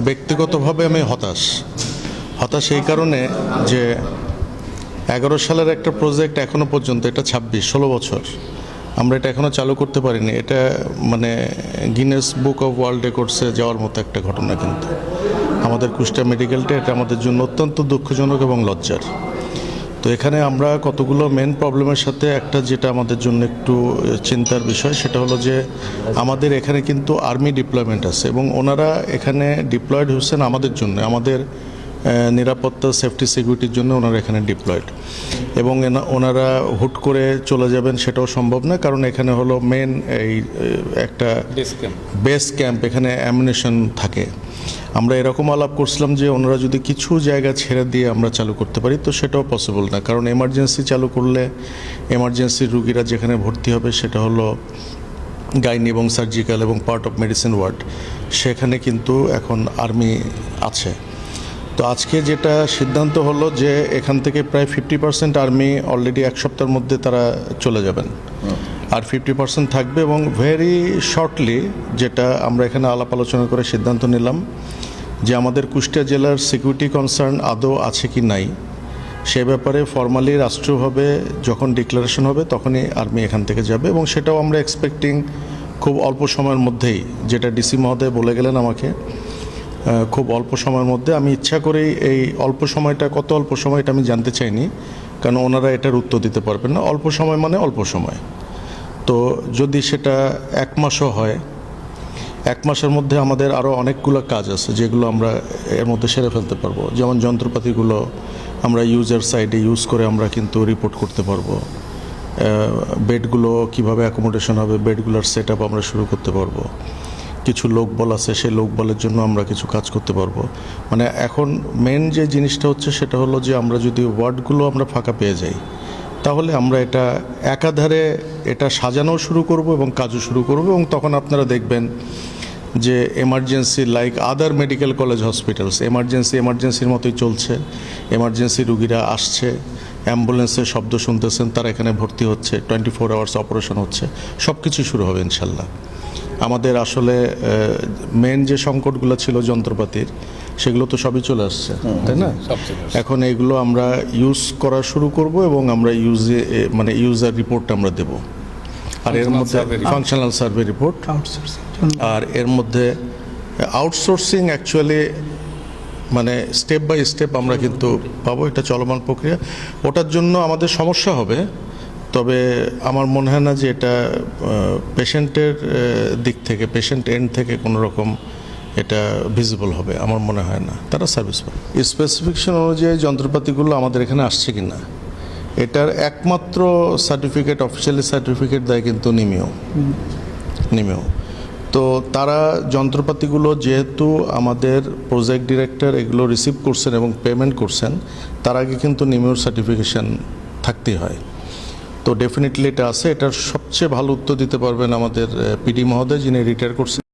ব্যক্তিগতভাবে আমি হতাশ এই কারণে যে 11 সালের একটা প্রজেক্ট এখনো পর্যন্ত, এটা 16 বছর আমরা এটা এখনো চালু করতে পারিনি। এটা মানে গিনেস বুক অফ ওয়ার্ল্ড রেকর্ডসে যাওয়ার মতো একটা ঘটনা। কিন্তু আমাদের কুষ্টিয়া মেডিকেলটা এটা আমাদের জন্য অত্যন্ত দুঃখজনক এবং লজ্জার। তো এখানে আমরা কতগুলো মেন প্রবলেমের সাথে একটা যেটা আমাদের জন্য একটু চিন্তার বিষয়, সেটা হলো যে আমাদের এখানে কিন্তু আর্মি ডিপ্লয়মেন্ট আছে এবং ওনারা এখানে ডিপ্লয়েড হচ্ছেন আমাদের জন্য, আমাদের নিরাপত্তা, সেফটি, সিকিউরিটির জন্য ওনারা এখানে ডিপ্লয়েড। এবং ওনারা হুট করে চলে যাবেন সেটাও সম্ভব না, কারণ এখানে হলো মেন এই একটা বেস ক্যাম্প, এখানে অ্যামিনেশন থাকে। আমরা এরকম আলাপ করছিলাম যে ওনারা যদি কিছু জায়গা ছেড়ে দিয়ে আমরা চালু করতে পারি, তো সেটাও পসিবল না, কারণ এমার্জেন্সি চালু করলে এমার্জেন্সি রুগীরা যেখানে ভর্তি হবে সেটা হলো গাইনি এবং সার্জিক্যাল এবং পার্ট অফ মেডিসিন ওয়ার্ড, সেখানে কিন্তু এখন আর্মি আছে। তো আজকে যেটা সিদ্ধান্ত হলো যে এখান থেকে প্রায় 50% আর্মি অলরেডি এক সপ্তাহের মধ্যে তারা চলে যাবেন, আর 50% থাকবে। এবং ভেরি শর্টলি যেটা আমরা এখানে আলাপ আলোচনা করে সিদ্ধান্ত নিলাম যে আমাদের কুষ্টিয়া জেলার সিকিউরিটি কনসার্ন আদৌ আছে কি নাই সে ব্যাপারে ফর্মালি রাষ্ট্রীয়ভাবে যখন ডিক্লারেশন হবে তখনই আর্মি এখান থেকে যাবে। এবং সেটাও আমরা এক্সপেক্টিং খুব অল্প সময়ের মধ্যেই, যেটা ডিসি মহোদয় বলে গেলেন আমাকে, খুব অল্প সময়ের মধ্যে। আমি ইচ্ছা করেই এই অল্প সময়টা, কত অল্প সময় এটা আমি জানতে চাইনি, কারণ ওনারা এটার উত্তর দিতে পারবেন না। অল্প সময় মানে অল্প সময়। তো যদি সেটা 1 মাসও হয়, 1 মাসের মধ্যে আমাদের আরও অনেকগুলো কাজ আছে যেগুলো আমরা এর মধ্যে সেরে ফেলতে পারবো। যেমন যন্ত্রপাতিগুলো আমরা ইউজার সাইডে ইউজ করে আমরা কিন্তু রিপোর্ট করতে পারবো। বেডগুলো কিভাবে অ্যাকোমোডেশন হবে, বেডগুলোর সেট আপ আমরা শুরু করতে পারবো। কিছু লোকবল আছে, সেই লোকবলের জন্য আমরা কিছু কাজ করতে পারবো। মানে এখন মেন যে জিনিসটা হচ্ছে সেটা হলো যে আমরা যদি ওয়ার্ডগুলো আমরা ফাঁকা পেয়ে যাই, তাহলে আমরা এটা একাধারে এটা সাজানো শুরু করব এবং কাজও শুরু করব। এবং তখন আপনারা দেখবেন যে emergency like other medical college hospitals, এমার্জেন্সির মতোই চলছে। এমার্জেন্সি রুগীরা আসছে, অ্যাম্বুলেন্সের শব্দ শুনতেছেন, তারা এখানে ভর্তি হচ্ছে, 24 আওয়ার্স অপারেশন হচ্ছে, সব কিছু শুরু হবে ইনশাল্লাহ। আমাদের আসলে মেন যে সংকটগুলো ছিল যন্ত্রপাতির, সেগুলো তো সবই চলে আসছে, তাই না? এখন এইগুলো আমরা ইউজ করা শুরু করব এবং আমরা ইউজার রিপোর্ট আমরা দেব। আর এর মধ্যে ফাংশনাল সার্ভে রিপোর্ট, আর এর মধ্যে আউটসোর্সিং অ্যাকচুয়ালি মানে স্টেপ বাই স্টেপ আমরা কিন্তু পাবো, এটা চলমান প্রক্রিয়া। ওটার জন্য আমাদের সমস্যা হবে, তবে আমার মনে হয় না যে এটা পেশেন্টের দিক থেকে, পেশেন্ট এন্ড থেকে কোনো রকম এটা ভিজিবল হবে, আমার মনে হয় না। তারা সার্ভিস পাবে। স্পেসিফিকেশন অনুযায়ী যন্ত্রপাতিগুলো আমাদের এখানে আসছে কি না, এটার একমাত্র সার্টিফিকেট, অফিসিয়ালি সার্টিফিকেট দেয় কিন্তু নিমেও। তো তারা যন্ত্রপাতিগুলো যেহেতু আমাদের প্রজেক্ট ডিরেক্টর এগুলো রিসিভ করছেন এবং পেমেন্ট করছেন, তার আগে কিন্তু নিমেওর সার্টিফিকেশন থাকতেই হয়। তো ডেফিনেটলি এটা আছে। এটার সবচেয়ে ভালো উত্তর দিতে পারবেন আমাদের পিডি মহোদয়, যিনি রিটায়ার করছেন।